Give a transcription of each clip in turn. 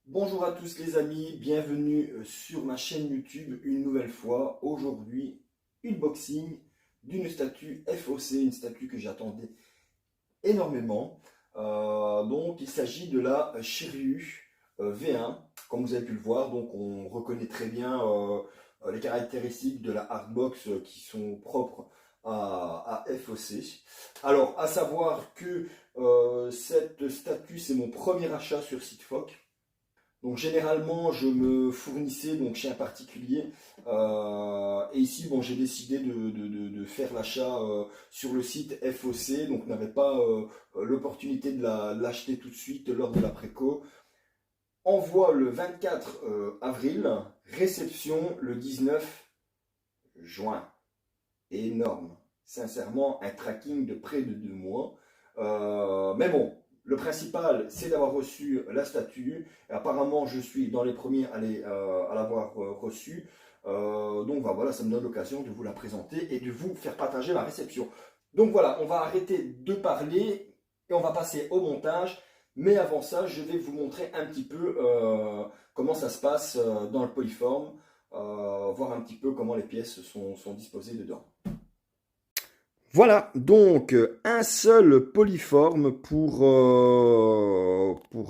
Bonjour à tous les amis, bienvenue sur ma chaîne YouTube une nouvelle fois. Aujourd'hui, unboxing d'une statue FOC, une statue que j'attendais énormément. Donc il s'agit de la Shiryu V1, comme vous avez pu le voir. Donc on reconnaît très bien les caractéristiques de la hardbox qui sont propres à FOC. Alors à savoir que cette statue c'est mon premier achat sur Sitefoc. Donc généralement, je me fournissais donc chez un particulier. Et ici, bon, j'ai décidé de faire l'achat sur le site FOC. Donc, n'avais pas l'opportunité de l'acheter tout de suite lors de la préco. Envoi le 24 avril, réception le 19 juin. Énorme. Sincèrement, un tracking de près de 2 mois. Mais bon, le principal, c'est d'avoir reçu la statue. Apparemment, je suis dans les premiers à l'avoir reçue. Donc voilà, ça me donne l'occasion de vous la présenter et de vous faire partager la réception. Donc voilà, on va arrêter de parler et on va passer au montage. Mais avant ça, je vais vous montrer un petit peu comment ça se passe dans le Polyform. Voir un petit peu comment les pièces sont disposées dedans. Voilà, donc un seul Polyform pour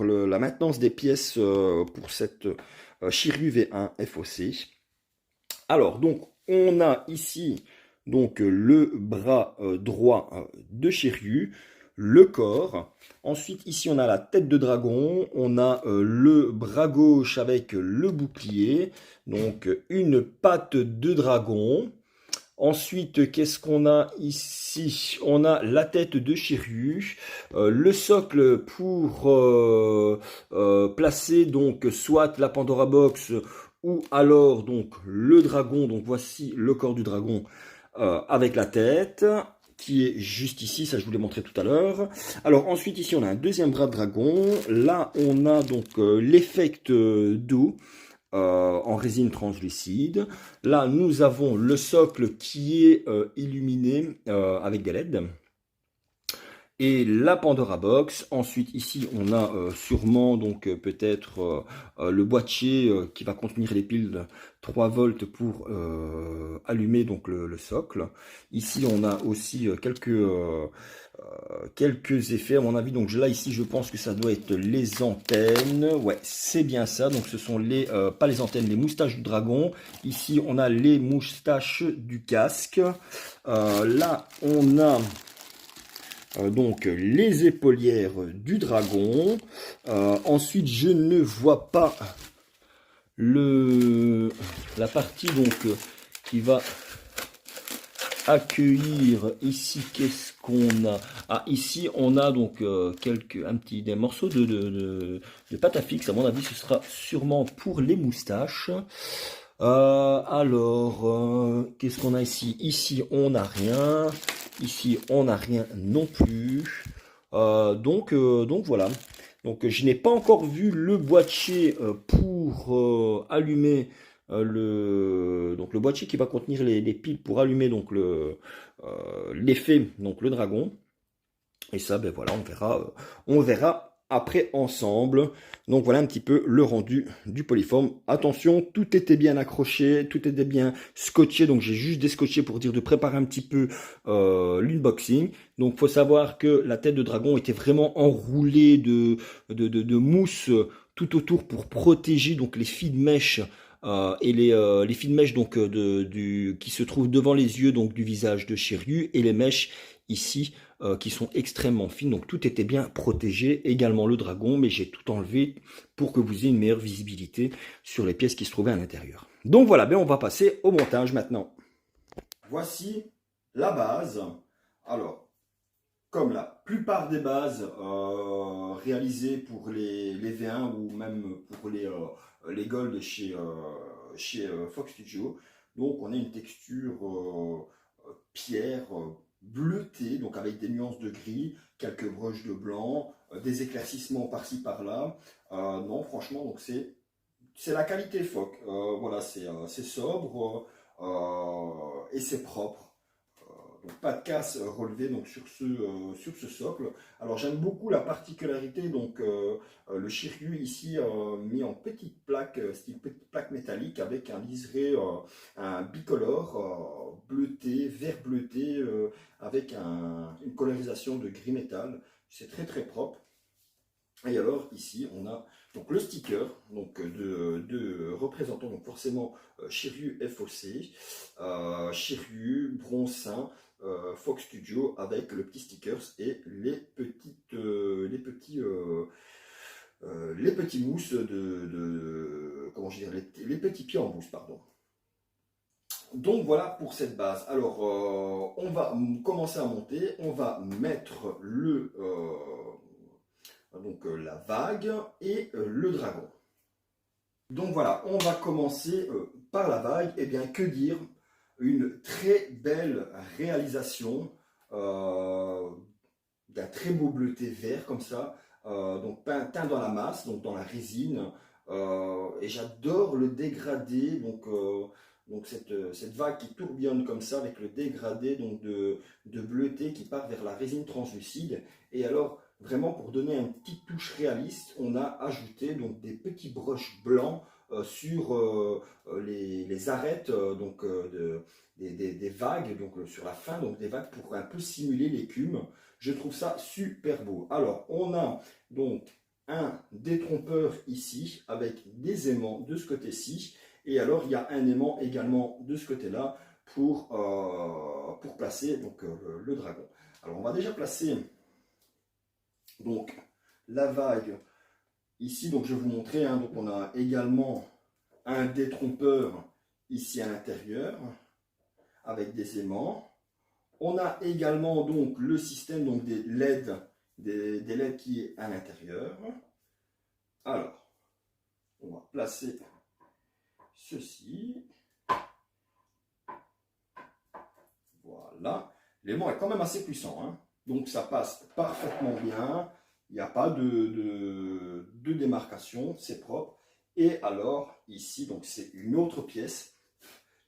la maintenance des pièces pour cette Shiryu V1 FOC. Alors, donc, on a ici donc, le bras droit de Shiryu, le corps. Ensuite, ici, on a la tête de dragon. On a le bras gauche avec le bouclier. Donc, une patte de dragon. Ensuite, qu'est-ce qu'on a ici? On a la tête de Shiryu, le socle pour placer donc soit la Pandora Box ou alors donc le dragon. Donc voici le corps du dragon avec la tête qui est juste ici, ça je vous l'ai montré tout à l'heure. Alors ensuite ici on a un deuxième bras de dragon. Là on a donc l'effect d'eau. En résine translucide. Là, nous avons le socle qui est illuminé avec des LED. Et la Pandora Box. Ensuite, ici, on a sûrement donc peut-être le boîtier qui va contenir les piles de 3 volts pour allumer donc le socle. Ici, on a aussi quelques effets à mon avis. Donc là ici je pense que ça doit être les antennes. Ouais, c'est bien ça. Donc ce sont les pas les antennes, les moustaches du dragon. Ici on a les moustaches du casque. Là on a donc les épaulières du dragon. Ensuite je ne vois pas la partie donc qui va accueillir. Ici qu'est-ce qu'on a? Ah, ici on a donc des morceaux de pâte à fixe. À mon avis ce sera sûrement pour les moustaches. Qu'est-ce qu'on a ici? Ici on n'a rien, ici on n'a rien non plus. Donc voilà. Donc je n'ai pas encore vu le boîtier pour allumer donc le boîtier qui va contenir les piles pour allumer donc l'effet, donc le dragon. Et ça, ben voilà, on verra après ensemble. Donc voilà un petit peu le rendu du Polyform. Attention, tout était bien accroché, tout était bien scotché. Donc j'ai juste descotché pour dire de préparer un petit peu l'unboxing. Donc faut savoir que la tête de dragon était vraiment enroulée de mousse tout autour pour protéger donc les fils de mèche. Et les fils de mèche donc qui se trouvent devant les yeux donc du visage de Shiryu et les mèches ici qui sont extrêmement fines, donc tout était bien protégé, également le dragon, mais j'ai tout enlevé pour que vous ayez une meilleure visibilité sur les pièces qui se trouvaient à l'intérieur. Donc voilà, ben on va passer au montage maintenant. Voici la base. Alors, comme la plupart des bases réalisées pour les V1 ou même pour les Gold chez Fox Studio, donc on a une texture pierre bleutée, donc avec des nuances de gris, quelques broches de blanc, des éclaircissements par-ci par-là. Non, franchement, donc c'est la qualité Fox. Voilà, c'est sobre et c'est propre. donc pas de casse relevée donc sur ce socle. Alors j'aime beaucoup la particularité, donc le Shiryu ici mis en petite plaque, style petite plaque métallique avec un liseré, un bicolore bleuté, vert bleuté, avec une colorisation de gris métal. C'est très très propre. Et alors ici on a donc le sticker donc de représentant donc forcément Shiryu FOC, Shiryu, Bronzin, Fox Studio avec le petit stickers et les petits mousses comment je dirais, les petits pieds en mousse, pardon. Donc voilà pour cette base. Alors on va commencer à monter, on va mettre la vague et le dragon. Donc voilà, on va commencer par la vague. Et bien que dire, une très belle réalisation d'un très beau bleuté vert comme ça, donc teint dans la masse, donc dans la résine. Et j'adore le dégradé, donc cette vague qui tourbillonne comme ça avec le dégradé donc de bleuté qui part vers la résine translucide. Et alors vraiment pour donner une petite touche réaliste, on a ajouté donc des petits brushes blancs sur les arêtes des vagues, donc sur la fin donc des vagues pour un peu simuler l'écume. Je trouve ça super beau. Alors on a donc un détrompeur ici avec des aimants de ce côté-ci. Et alors il y a un aimant également de ce côté-là pour placer donc, le dragon. Alors on va déjà placer donc la vague ici. Donc je vais vous montrer, hein, donc on a également un détrompeur ici à l'intérieur avec des aimants. On a également donc le système donc des LED, des LED qui est à l'intérieur. Alors on va placer ceci. Voilà. L'aimant est quand même assez puissant, hein. Donc ça passe parfaitement bien. Il n'y a pas de démarcation, c'est propre. Et alors ici, donc c'est une autre pièce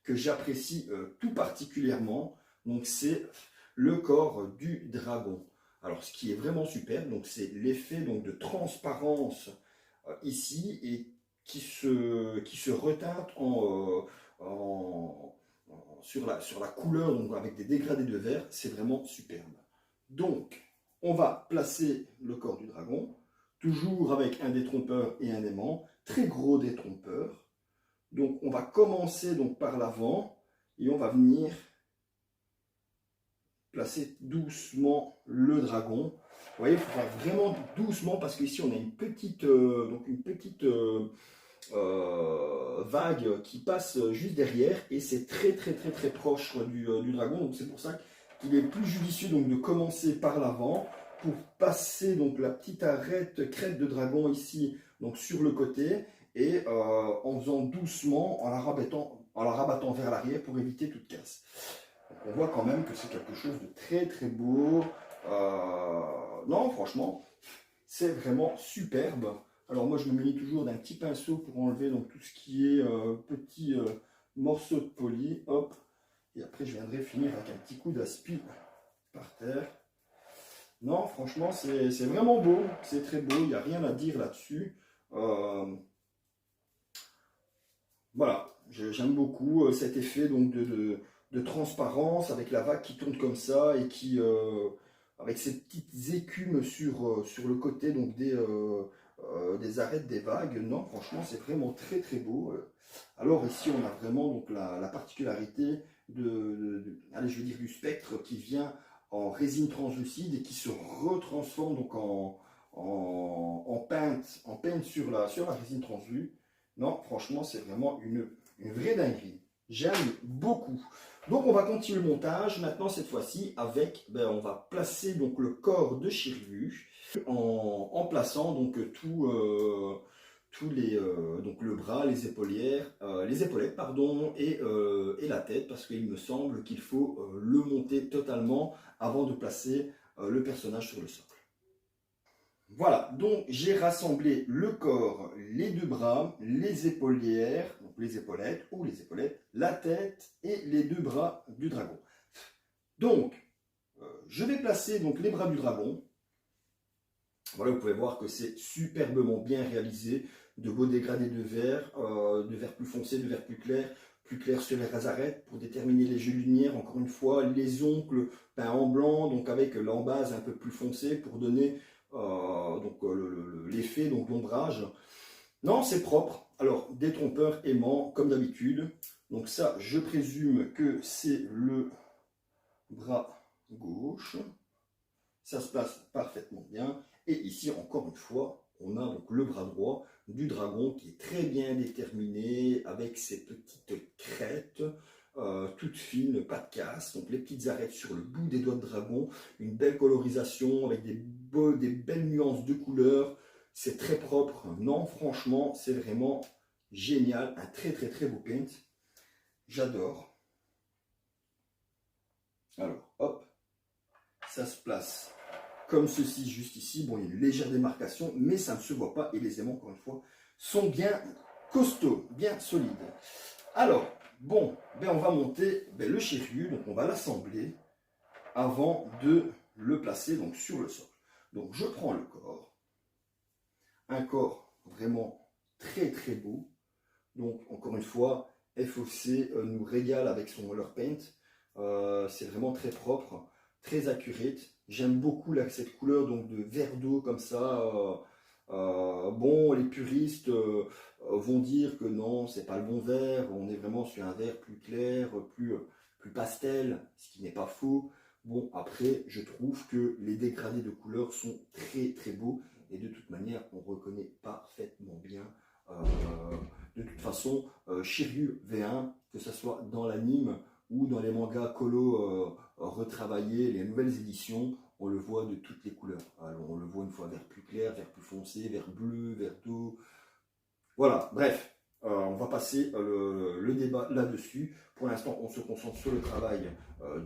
que j'apprécie tout particulièrement. Donc c'est le corps du dragon. Alors ce qui est vraiment super, donc c'est l'effet donc de transparence ici et qui se reteinte sur la couleur, donc avec des dégradés de vert. C'est vraiment superbe. Donc on va placer le corps du dragon, toujours avec un détrompeur et un aimant, très gros détrompeur. Donc on va commencer donc par l'avant et on va venir placer doucement le dragon. Vous voyez, il faut faire vraiment doucement parce qu'ici on a une petite vague qui passe juste derrière et c'est très proche du dragon. Donc c'est pour ça qu'il est plus judicieux donc de commencer par l'avant pour passer donc la petite arête crête de dragon ici donc sur le côté et en faisant doucement, en la rabattant vers l'arrière pour éviter toute casse. Donc on voit quand même que c'est quelque chose de très beau. Non, franchement, c'est vraiment superbe. Alors moi, je me munis toujours d'un petit pinceau pour enlever donc tout ce qui est petits morceaux de poli. Hop. Et après, je viendrai finir avec un petit coup d'aspi par terre. Non, franchement, c'est vraiment beau. C'est très beau. Il n'y a rien à dire là-dessus. Voilà. J'aime beaucoup cet effet donc de transparence avec la vague qui tourne comme ça et qui avec ces petites écumes sur le côté donc des arêtes des vagues. Non, franchement, c'est vraiment très beau. Alors ici, on a vraiment donc la particularité allez, je vais dire du spectre qui vient en résine translucide et qui se retransforme donc en peinte sur la résine translue. Non, franchement, c'est vraiment une vraie dinguerie. J'aime beaucoup. Donc on va continuer le montage maintenant cette fois-ci avec, on va placer donc le corps de Shiryu en plaçant donc tous les donc le bras, les épaulettes pardon et la tête parce qu'il me semble qu'il faut le monter totalement avant de placer le personnage sur le socle. Voilà, donc j'ai rassemblé le corps, les deux bras, les épaulières, donc les épaulettes ou les épaulettes, la tête et les deux bras du dragon. Donc, je vais placer donc les bras du dragon. Voilà, vous pouvez voir que c'est superbement bien réalisé. De beaux dégradés de vert plus foncé, de vert plus clair sur les rasarettes pour déterminer les jeux de lumière. Encore une fois, les oncles peints en blanc, donc avec l'embase un peu plus foncé pour donner l'effet d'ombrage. Non, c'est propre. Alors, détrompeur aimant, comme d'habitude. Donc ça, je présume que c'est le bras gauche. Ça se place parfaitement bien. Et ici, encore une fois, on a donc le bras droit du dragon qui est très bien déterminé avec ses petites crêtes toutes fines, pas de casse. Donc les petites arêtes sur le bout des doigts de dragon. Une belle colorisation avec des belles nuances de couleurs. C'est très propre. Non, franchement, c'est vraiment génial. Un très très très beau paint. J'adore. Alors, hop, ça se place comme ceci, juste ici. Bon, il y a une légère démarcation, mais ça ne se voit pas. Et les aimants, encore une fois, sont bien costauds, bien solides. Alors, bon, on va monter le Shiryu. Donc, on va l'assembler avant de le placer donc, sur le socle. Donc, je prends le corps. Un corps vraiment très, très beau. Donc, encore une fois, FOC nous régale avec leur paint. C'est vraiment très propre, très accurate. J'aime beaucoup là, cette couleur donc, de vert d'eau comme ça. Bon, les puristes vont dire que non, c'est pas le bon vert. On est vraiment sur un vert plus clair, plus pastel, ce qui n'est pas faux. Bon, après, je trouve que les dégradés de couleurs sont très très beaux. Et de toute manière, on reconnaît parfaitement bien. De toute façon, Shiryu V1, que ce soit dans l'anime ou dans les mangas Colo retravaillés, les nouvelles éditions, on le voit de toutes les couleurs. Alors, on le voit une fois vert plus clair, vert plus foncé, vert bleu, vert d'eau. Voilà, bref, on va passer le débat là-dessus. Pour l'instant, on se concentre sur le travail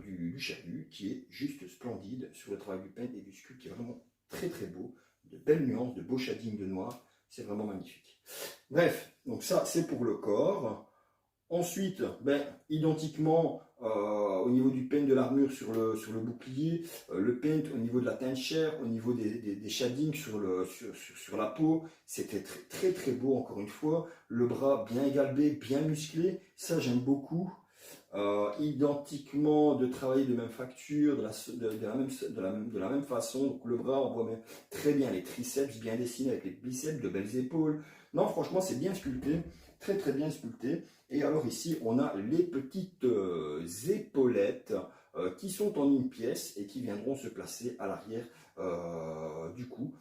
du Shiryu, qui est juste splendide, sur le travail du paint et du sculpte, qui est vraiment très très beau, de belles nuances, de beaux shadings de noir. C'est vraiment magnifique. Bref, donc ça c'est pour le corps. Ensuite, identiquement au niveau du paint de l'armure sur le bouclier, le paint au niveau de la teinte chair, au niveau des shadings sur la peau, c'était très, très très beau encore une fois. Le bras bien égalbé, bien musclé, ça j'aime beaucoup. Identiquement de travailler de même facture, de la même façon. Donc le bras, on voit même très bien les triceps bien dessinés avec les biceps, de belles épaules. Non, franchement, c'est bien sculpté, très très bien sculpté. Et alors ici, on a les petites épaulettes qui sont en une pièce et qui viendront se placer à l'arrière du cou.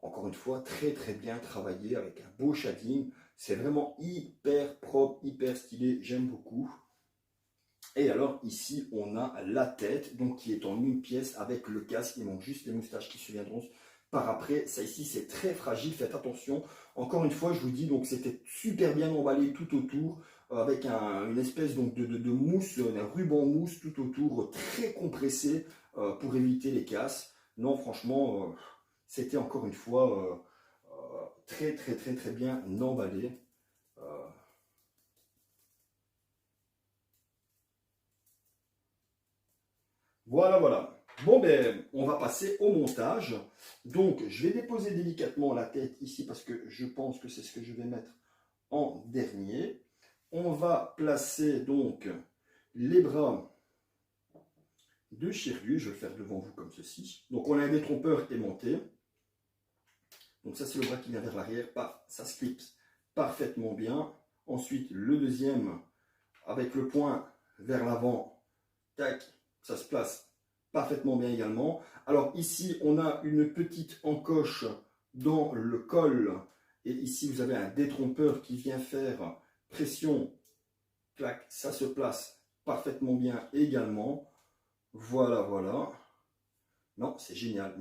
Encore une fois, très très bien travaillé avec un beau shading. C'est vraiment hyper propre, hyper stylé, j'aime beaucoup. Et alors ici on a la tête donc qui est en une pièce avec le casque, il manque juste les moustaches qui se viendront par après. Ça ici c'est très fragile, faites attention. Encore une fois je vous dis donc c'était super bien emballé tout autour avec une espèce donc de mousse, un ruban mousse tout autour très compressé pour éviter les casses. Non franchement c'était encore une fois très très très très bien emballé. Voilà, voilà. Bon, on va passer au montage. Donc, je vais déposer délicatement la tête ici parce que je pense que c'est ce que je vais mettre en dernier. On va placer donc les bras de Shiryu. Je vais le faire devant vous comme ceci. Donc, on a un détrompeur aimanté. Donc, ça, c'est le bras qui vient vers l'arrière. Ça se clipse parfaitement bien. Ensuite, le deuxième avec le poing vers l'avant. Tac, ça se place parfaitement bien également. Alors ici, on a une petite encoche dans le col. Et ici, vous avez un détrompeur qui vient faire pression. Clac, ça se place parfaitement bien également. Voilà, voilà. Non, c'est génial.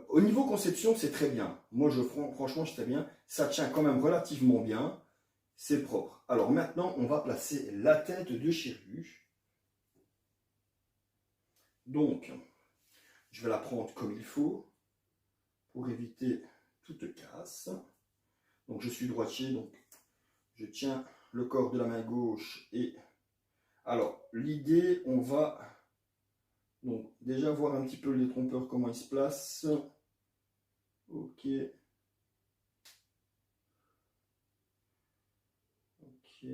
Au niveau conception, c'est très bien. Moi, franchement, c'est très bien. Ça tient quand même relativement bien. C'est propre. Alors maintenant, on va placer la tête de Shiryu. Donc, je vais la prendre comme il faut pour éviter toute casse. Donc, je suis droitier, donc je tiens le corps de la main gauche et Alors, l'idée, on va donc déjà voir un petit peu les trompeurs, comment ils se placent. Ok. Ok.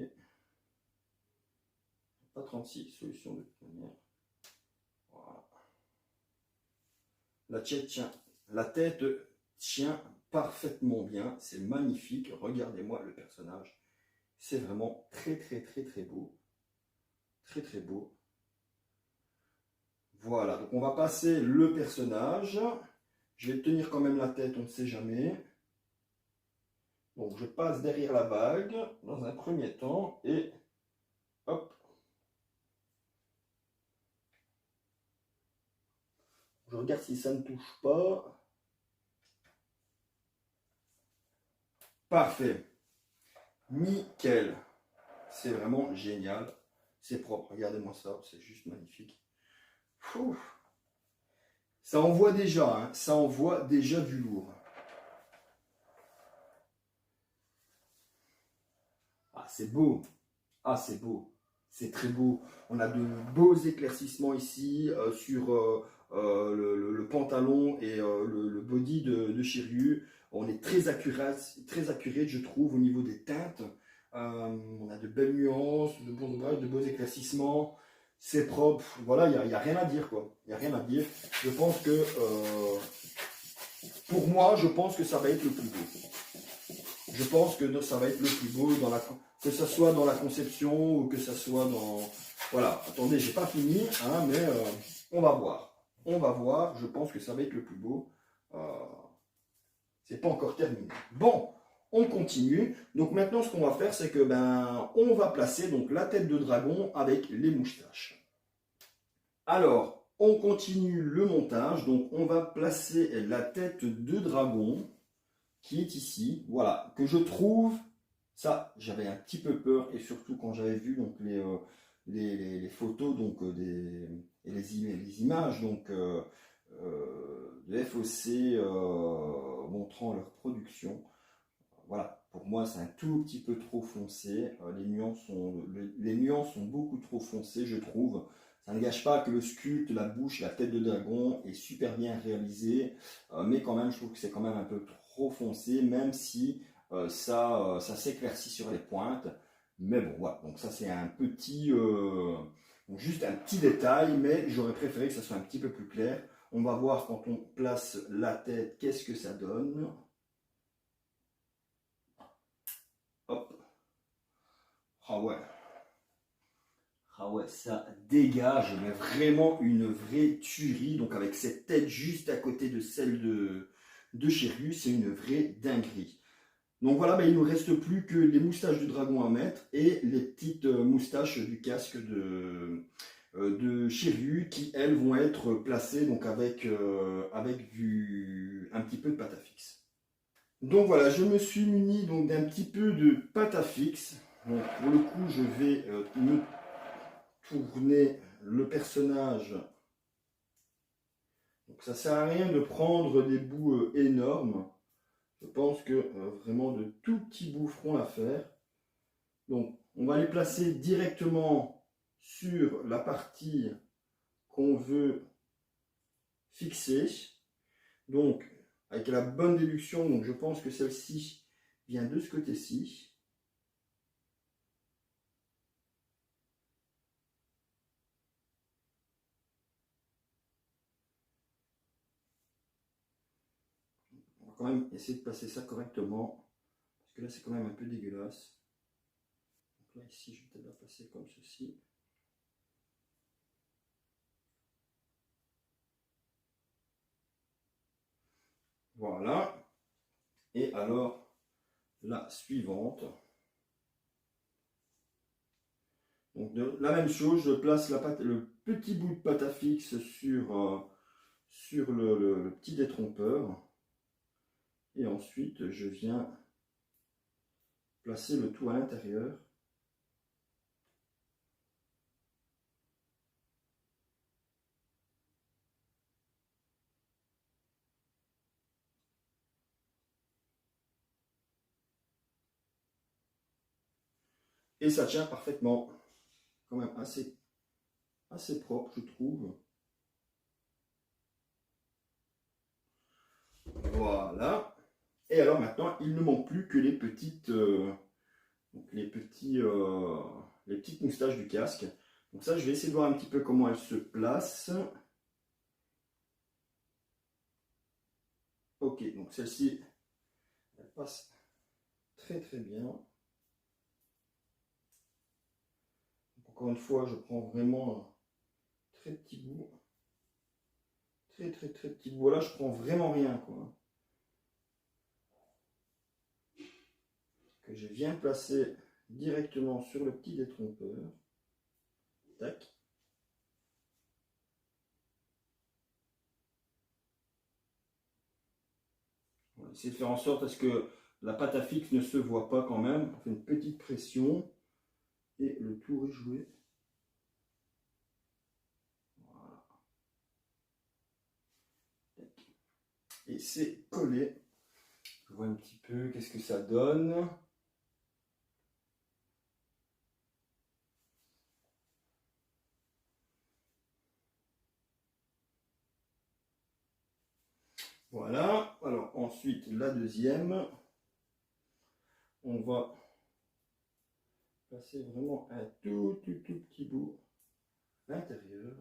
Pas 36, solution de toute manière. Voilà. La tête tient parfaitement bien. C'est magnifique. Regardez-moi le personnage. C'est vraiment très très très très beau. Très très beau. Voilà, donc on va passer le personnage. Je vais tenir quand même la tête, on ne sait jamais. Donc je passe derrière la bague dans un premier temps et hop. Je regarde si ça ne touche pas. Parfait. Nickel. C'est vraiment génial. C'est propre. Regardez-moi ça. C'est juste magnifique. Fou. Ça envoie déjà. Hein. Ça envoie déjà du lourd. Ah, c'est beau. Ah, c'est beau. C'est très beau. On a de beaux éclaircissements ici sur le pantalon et le body de Shiryu. On est très accurate, je trouve, au niveau des teintes. On a de belles nuances, de bons ombrages, de beaux éclaircissements. C'est propre. Voilà, il n'y a rien à dire, quoi. Il n'y a rien à dire. Je pense que, pour moi, je pense que ça va être le plus beau. Je pense que ça va être le plus beau que ce soit dans la conception ou que ce soit dans. Voilà, attendez, j'ai pas fini, hein, mais on va voir. On va voir, je pense que ça va être le plus beau. Euh, c'est pas encore terminé. Bon, on continue. Donc maintenant, ce qu'on va faire, c'est que on va placer donc la tête de dragon avec les moustaches. Alors, on continue le montage. Donc, on va placer la tête de dragon qui est ici, voilà, que je trouve, ça, j'avais un petit peu peur, et surtout quand j'avais vu donc les photos donc et les images donc de FOC montrant leur production. Voilà, pour moi c'est un tout petit peu trop foncé. Les nuances sont beaucoup trop foncées, je trouve. Ça ne gâche pas que le sculpte, la bouche, la tête de dragon est super bien réalisé, mais quand même, je trouve que c'est quand même un peu trop foncé, même si ça s'éclaircit sur les pointes. Mais bon, voilà. Donc ça c'est un petit, juste un petit détail, mais j'aurais préféré que ça soit un petit peu plus clair. On va voir quand on place la tête, qu'est-ce que ça donne. Hop. Ah ouais. Ah ouais, ça dégage, mais vraiment une vraie tuerie. Donc avec cette tête juste à côté de celle de Shiryu, c'est une vraie dinguerie. Donc voilà, il ne nous reste plus que les moustaches du dragon à mettre et les petites moustaches du casque de Shiryu qui, elles, vont être placées donc avec un petit peu de pâte à fixe. Donc voilà, je me suis muni donc d'un petit peu de pâte à fixe. Donc pour le coup, je vais me tourner le personnage. Donc ça sert à rien de prendre des bouts énormes. Je pense que vraiment de tout petits bouts feront l'affaire. Donc on va les placer directement sur la partie qu'on veut fixer. Donc avec la bonne déduction, donc je pense que celle-ci vient de ce côté-ci. On va quand même essayer de placer ça correctement, parce que là c'est quand même un peu dégueulasse. Donc là ici je vais peut-être la placer comme ceci. Voilà. Et alors la suivante. Donc la même chose, je place le petit bout de pâte à fixe sur le petit détrompeur. Et ensuite, je viens placer le tout à l'intérieur. Et ça tient parfaitement. quand même assez propre, je trouve. Voilà. Et alors maintenant, il ne manque plus que les petites, donc les petites moustaches du casque. Donc ça, je vais essayer de voir un petit peu comment elles se placent. Ok, donc celle-ci, elle passe très très bien. Encore une fois, je prends vraiment un très petit bout. Très très très petit bout. Là, je prends vraiment rien, quoi. Que je viens placer directement sur le petit détrompeur. Tac. On va essayer de faire en sorte à ce que la pâte à fixe ne se voit pas quand même. On fait une petite pression et le tour est joué. Voilà. Et c'est collé. Je vois un petit peu qu'est-ce que ça donne. Voilà. Alors ensuite, la deuxième. On va passer vraiment un tout petit bout à l'intérieur.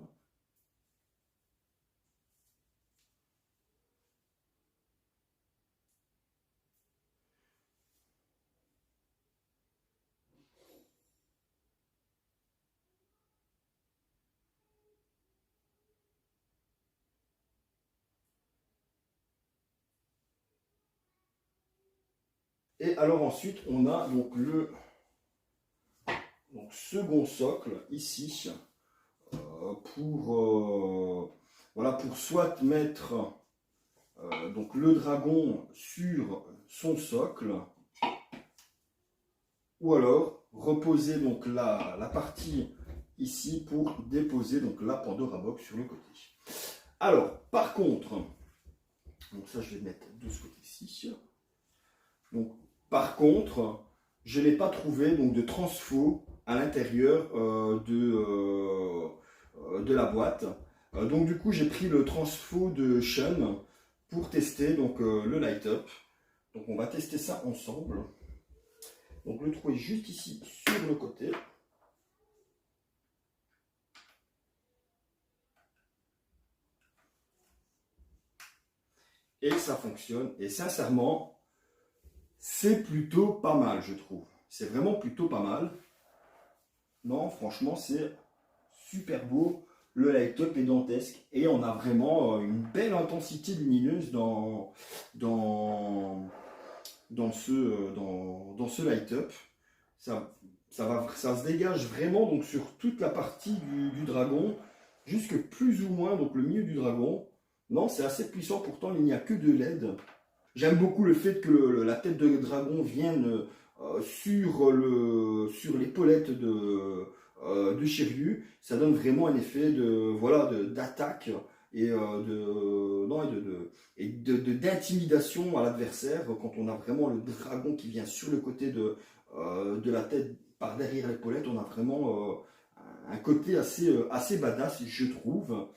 Et alors ensuite, on a donc le second socle ici voilà, pour soit mettre donc le dragon sur son socle, ou alors reposer donc la partie ici pour déposer donc la Pandora Box sur le côté. Alors, par contre, donc ça je vais mettre de ce côté-ci. Donc, par contre, je n'ai pas trouvé donc de transfo à l'intérieur de la boîte. Donc du coup, j'ai pris le transfo de Shun pour tester donc, le light up. Donc on va tester ça ensemble. Donc le trou est juste ici sur le côté. Et ça fonctionne. Et sincèrement, c'est plutôt pas mal, je trouve. C'est vraiment plutôt pas mal. Non, franchement, c'est super beau. Le light up est dantesque. Et on a vraiment une belle intensité lumineuse dans ce light up. Ça se dégage vraiment donc sur toute la partie du dragon, jusque plus ou moins donc le milieu du dragon. Non, c'est assez puissant, pourtant il n'y a que de LED. J'aime beaucoup le fait que la tête de dragon vienne sur l'épaulette de Shiryu. Ça donne vraiment un effet d'attaque et d'intimidation à l'adversaire quand on a vraiment le dragon qui vient sur le côté de la tête par derrière l'épaulette. On a vraiment un côté assez badass, je trouve.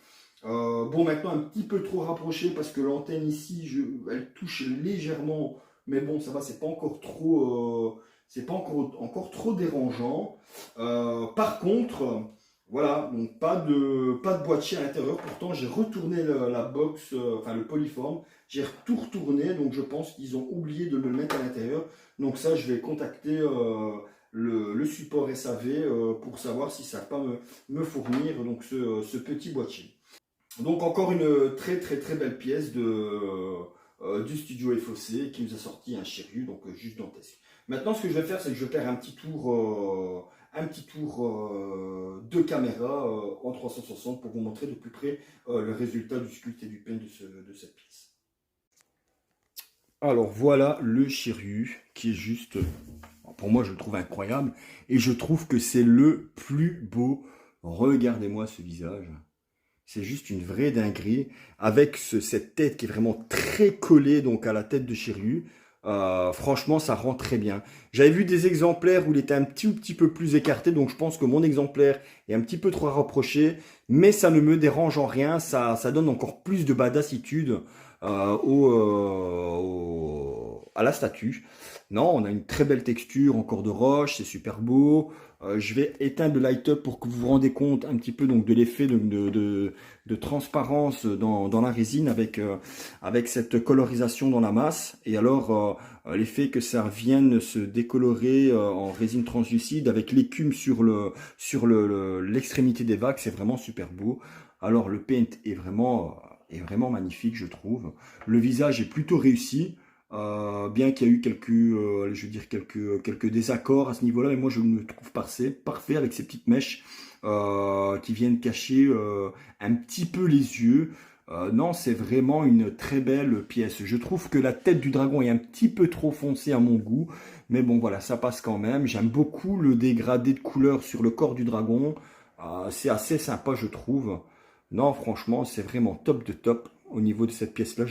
Bon, maintenant un petit peu trop rapproché parce que l'antenne ici, elle touche légèrement, mais bon, ça va, c'est pas encore trop, c'est pas encore trop dérangeant. Par contre, voilà, donc pas de boîtier à l'intérieur. Pourtant, j'ai retourné la box, enfin le polyforme, j'ai tout retourné, donc je pense qu'ils ont oublié de me le mettre à l'intérieur. Donc ça, je vais contacter le support SAV pour savoir si ça va pas me fournir donc ce petit boîtier. Donc encore une très belle pièce du studio FOC qui nous a sorti un Shiryu, donc juste dantesque. Maintenant ce que je vais faire, c'est que je vais faire un petit tour de caméra en 360 pour vous montrer de plus près le résultat du sculpte et du pen de cette pièce. Alors voilà le Shiryu qui est juste, pour moi je le trouve incroyable et je trouve que c'est le plus beau. Regardez-moi ce visage. C'est juste une vraie dinguerie, avec cette tête qui est vraiment très collée donc à la tête de Shiryu. Franchement, ça rend très bien. J'avais vu des exemplaires où il était un petit peu plus écarté, donc je pense que mon exemplaire est un petit peu trop rapproché, mais ça ne me dérange en rien, ça donne encore plus de badassitude à la statue. Non, on a une très belle texture, encore de roche, c'est super beau. Je vais éteindre le light-up pour que vous vous rendez compte un petit peu donc de l'effet de transparence dans la résine avec cette colorisation dans la masse. Et alors, l'effet que ça vienne se décolorer en résine translucide avec l'écume sur l'extrémité des vagues, c'est vraiment super beau. Alors, le paint est vraiment magnifique, je trouve. Le visage est plutôt réussi. Bien qu'il y a eu je veux dire quelques désaccords à ce niveau-là, mais moi je me trouve parfait avec ces petites mèches qui viennent cacher un petit peu les yeux. Non, c'est vraiment une très belle pièce. Je trouve que la tête du dragon est un petit peu trop foncée à mon goût, mais bon voilà, ça passe quand même. J'aime beaucoup le dégradé de couleur sur le corps du dragon. C'est assez sympa, je trouve. Non, franchement, c'est vraiment top de top au niveau de cette pièce-là.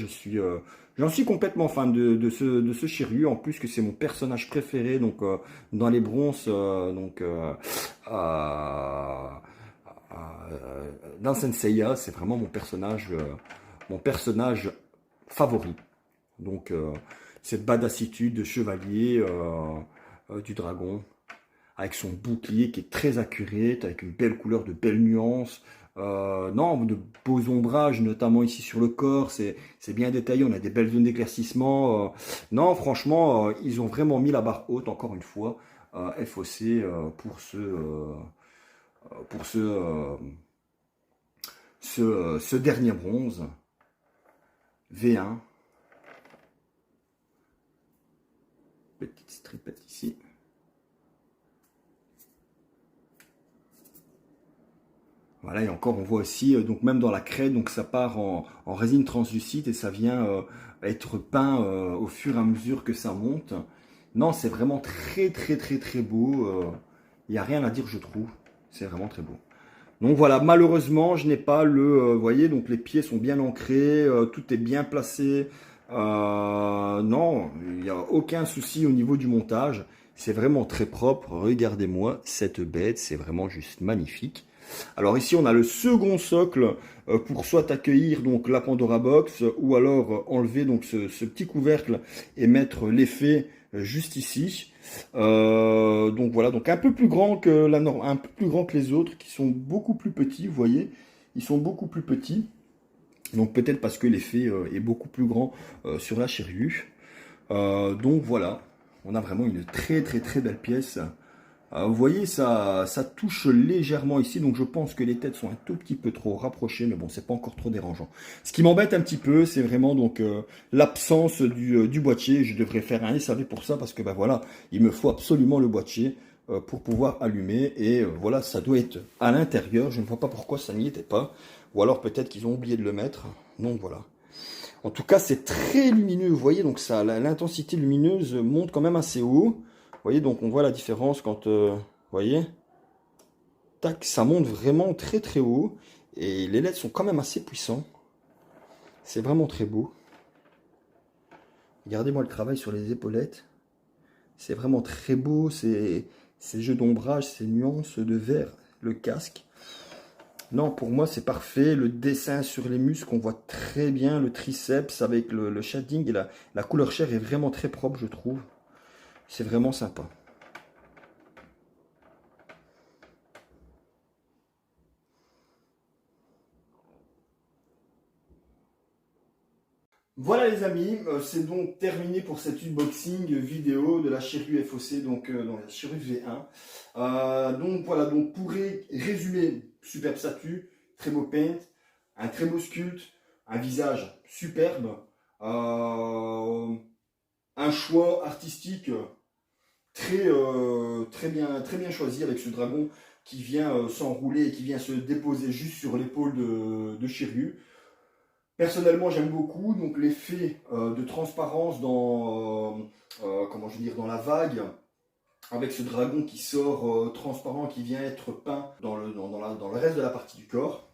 J'en suis complètement fan de ce Shiryu. En plus que c'est mon personnage préféré, donc dans les bronzes, euh, dans Senseiya, c'est vraiment mon personnage favori. Donc cette badassitude de chevalier du dragon, avec son bouclier qui est très accurate, avec une belle couleur, de belles nuances. Non, de beaux ombrages, notamment ici sur le corps, c'est bien détaillé, on a des belles zones d'éclaircissement. Non, franchement, ils ont vraiment mis la barre haute, encore une fois, FOC, pour ce dernier bronze, V1. Petite stripette ici. Voilà, et encore, on voit aussi, donc même dans la craie, donc ça part en résine translucide et ça vient être peint au fur et à mesure que ça monte. Non, c'est vraiment très beau. Il n'y a rien à dire, je trouve. C'est vraiment très beau. Donc voilà, malheureusement, je n'ai pas vous voyez, donc les pieds sont bien ancrés, tout est bien placé. Non, il n'y a aucun souci au niveau du montage. C'est vraiment très propre. Regardez-moi cette bête, c'est vraiment juste magnifique. Alors ici, on a le second socle pour soit accueillir donc la Pandora Box ou alors enlever donc ce petit couvercle et mettre l'effet juste ici. Donc voilà, donc un peu plus grand que un peu plus grand que les autres qui sont beaucoup plus petits, vous voyez, ils sont beaucoup plus petits. Donc peut-être parce que l'effet est beaucoup plus grand sur la Shiryu. Donc voilà, on a vraiment une très belle pièce. Vous voyez, ça touche légèrement ici, donc je pense que les têtes sont un tout petit peu trop rapprochées, mais bon, c'est pas encore trop dérangeant. Ce qui m'embête un petit peu, c'est vraiment donc l'absence du boîtier. Je devrais faire un SAV pour ça, parce que ben voilà, il me faut absolument le boîtier pour pouvoir allumer, et voilà, ça doit être à l'intérieur. Je ne vois pas pourquoi ça n'y était pas, ou alors peut-être qu'ils ont oublié de le mettre. Donc voilà. En tout cas, c'est très lumineux, vous voyez, donc ça, l'intensité lumineuse monte quand même assez haut. Vous voyez, donc on voit la différence quand, vous voyez, tac, ça monte vraiment très haut. Et les LED sont quand même assez puissants. C'est vraiment très beau. Regardez-moi le travail sur les épaulettes. C'est vraiment très beau, ces jeux d'ombrage, ces nuances de vert, le casque. Non, pour moi, c'est parfait. Le dessin sur les muscles, on voit très bien le triceps avec le shading et la couleur chair est vraiment très propre, je trouve. C'est vraiment sympa. Voilà les amis, c'est donc terminé pour cet unboxing vidéo de la Shiryu FOC, donc dans la Shiryu V1. Donc voilà, donc pour résumer, superbe statue, très beau paint, un très beau sculpte, un visage superbe, un choix artistique très bien choisi avec ce dragon qui vient s'enrouler et qui vient se déposer juste sur l'épaule de Shiryu. Personnellement, j'aime beaucoup donc l'effet de transparence comment je veux dire, dans la vague, avec ce dragon qui sort transparent, qui vient être peint dans le reste de la partie du corps.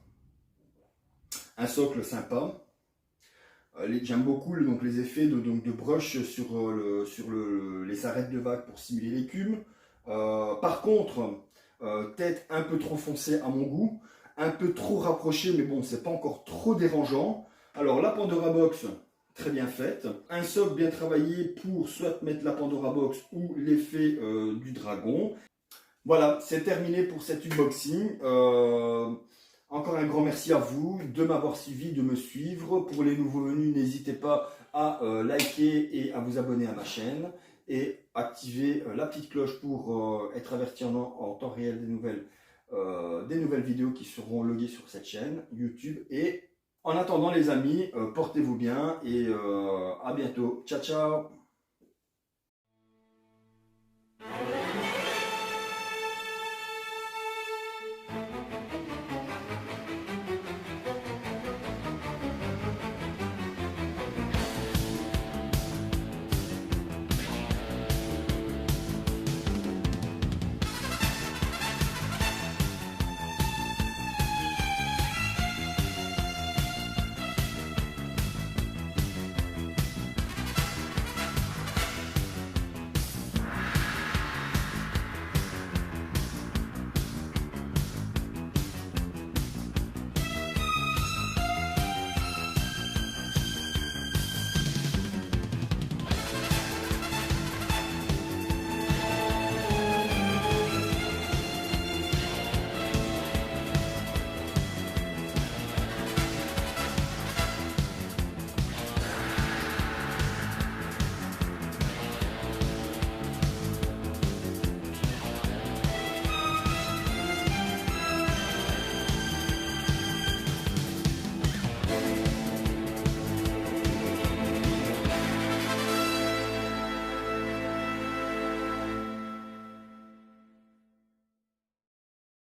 Un socle sympa. J'aime beaucoup donc, les effets de brush sur les arêtes de vague pour simuler l'écume. Par contre, tête un peu trop foncée à mon goût, un peu trop rapprochée, mais bon, c'est pas encore trop dérangeant. Alors la Pandora Box, très bien faite. Un socle bien travaillé pour soit mettre la Pandora Box ou l'effet du dragon. Voilà, c'est terminé pour cet unboxing. Encore un grand merci à vous de m'avoir suivi, de me suivre. Pour les nouveaux venus, n'hésitez pas à liker et à vous abonner à ma chaîne et activer la petite cloche pour être averti en temps réel des nouvelles vidéos qui seront loguées sur cette chaîne YouTube. Et en attendant les amis, portez-vous bien et à bientôt. Ciao ciao.